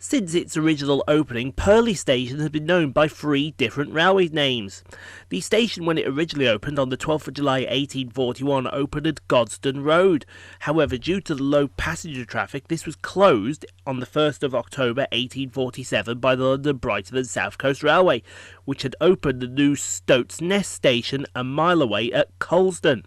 Since its original opening, Purley Station has been known by 3 different railway names. The station, when it originally opened on the 12th of July 1841, opened at Godstone Road. However, due to the low passenger traffic, this was closed on the 1st of October 1847 by the London, Brighton and South Coast Railway, which had opened the new Stoats Nest station a mile away at Colston.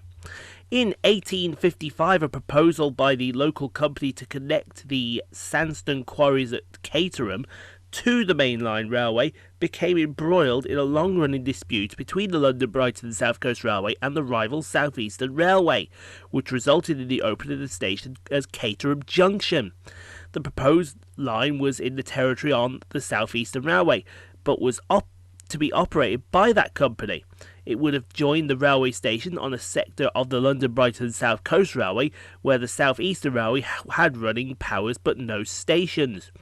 In 1855, a proposal by the local company to connect the sandstone quarries at Caterham to the Mainline Railway became embroiled in a long-running dispute between the London, Brighton and South Coast Railway and the rival South Eastern Railway, which resulted in the opening of the station as Caterham Junction. The proposed line was in the territory on the South Eastern Railway, but was to be operated by that company. It would have joined the railway station on a sector of the London, Brighton and South Coast Railway where the South Eastern Railway had running powers but no stations.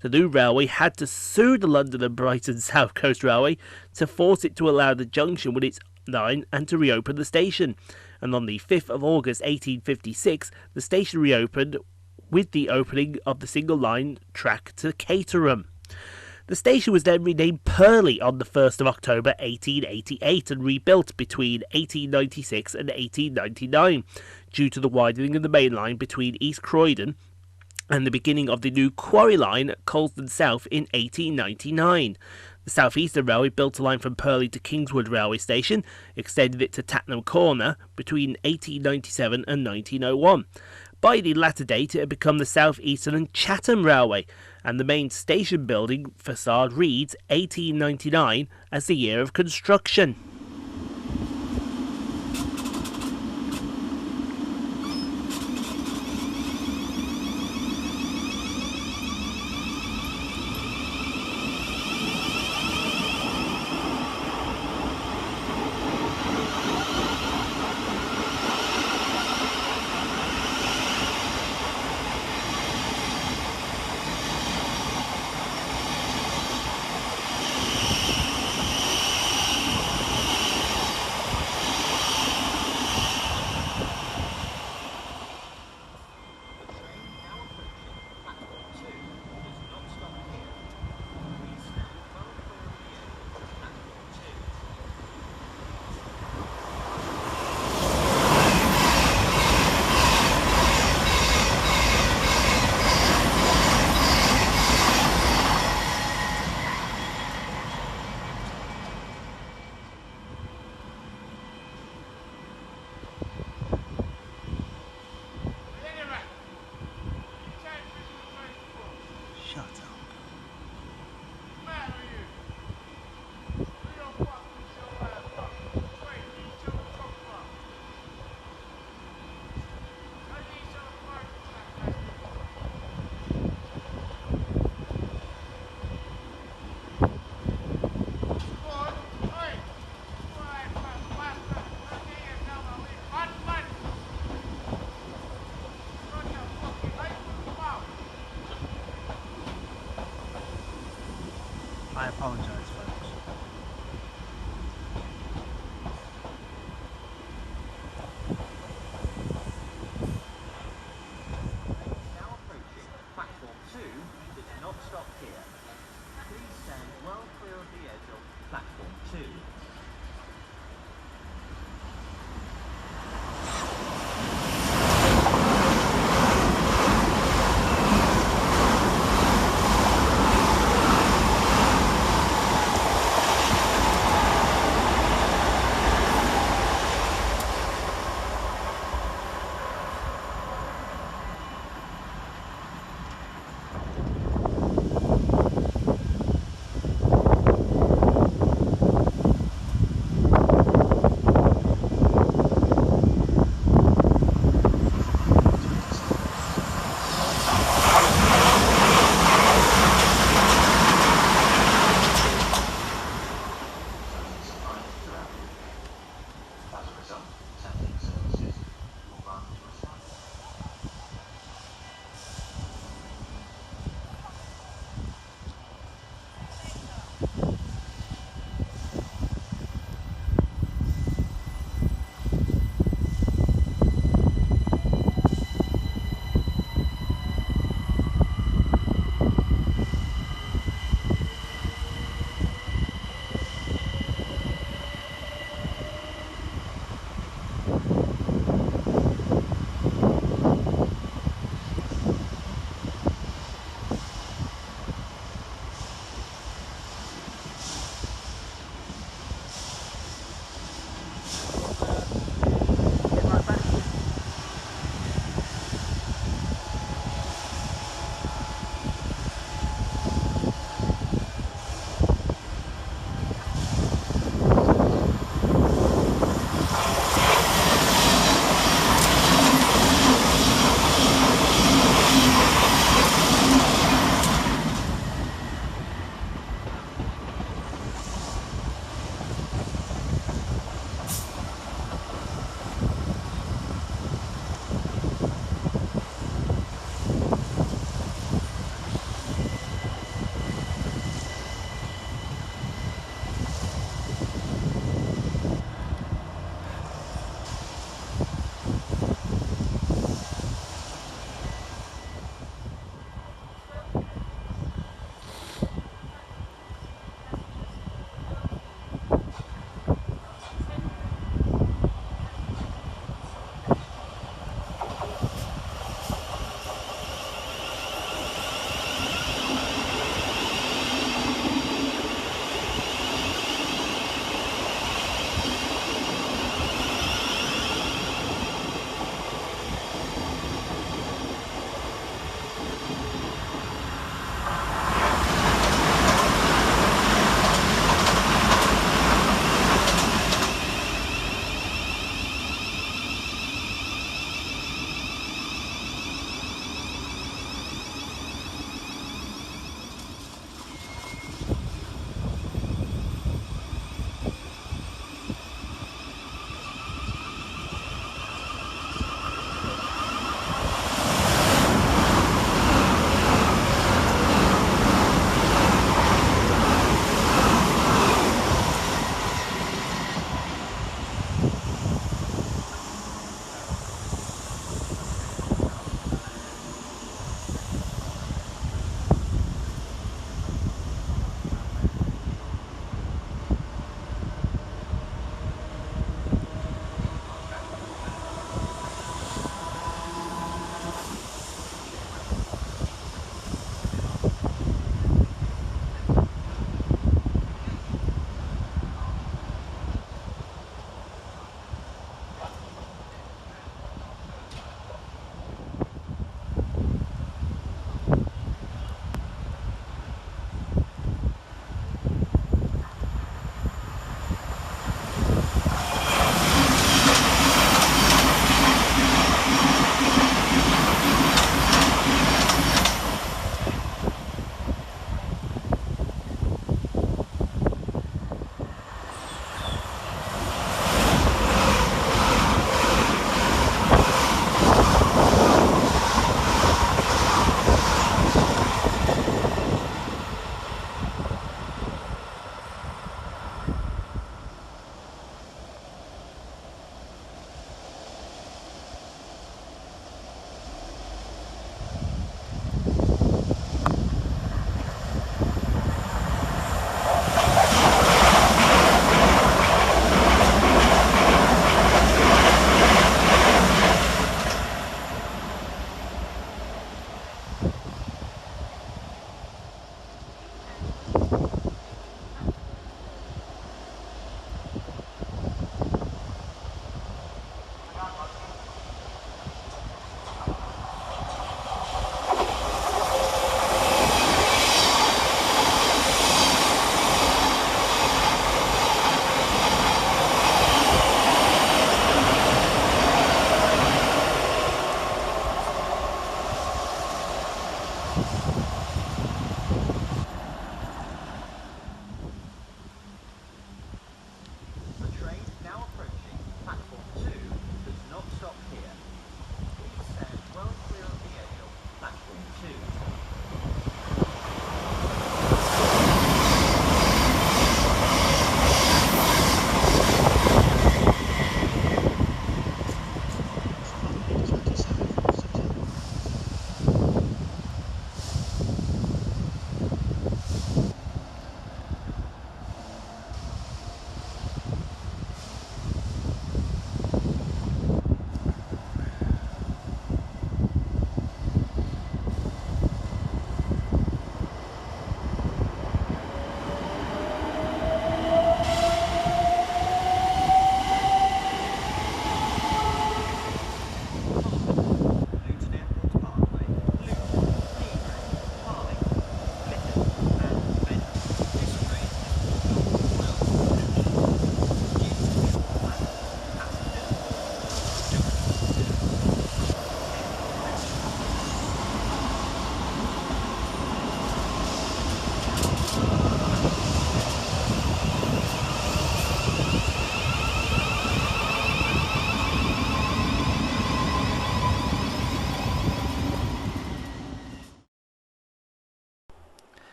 The new railway had to sue the London and Brighton South Coast Railway to force it to allow the junction with its line and to reopen the station. And on the 5th of August 1856, the station reopened with the opening of the single line track to Caterham. The station was then renamed Purley on the 1st of October 1888 and rebuilt between 1896 and 1899 due to the widening of the main line between East Croydon and the beginning of the new quarry line at Colston South in 1899. The South Eastern Railway built a line from Purley to Kingswood Railway Station, extended it to Tatnam Corner between 1897 and 1901. By the latter date, it had become the South Eastern and Chatham Railway, and the main station building facade reads 1899 as the year of construction.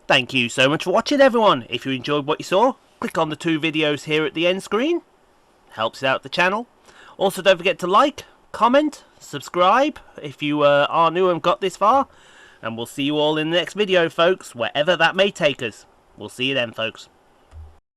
Thank you so much for watching, everyone. If you enjoyed what you saw, click on the 2 videos here at the end screen. Helps out the channel. Also, don't forget to like, comment, subscribe if you are new and got this far. And we'll see you all in the next video, folks, wherever that may take us. We'll see you then, folks.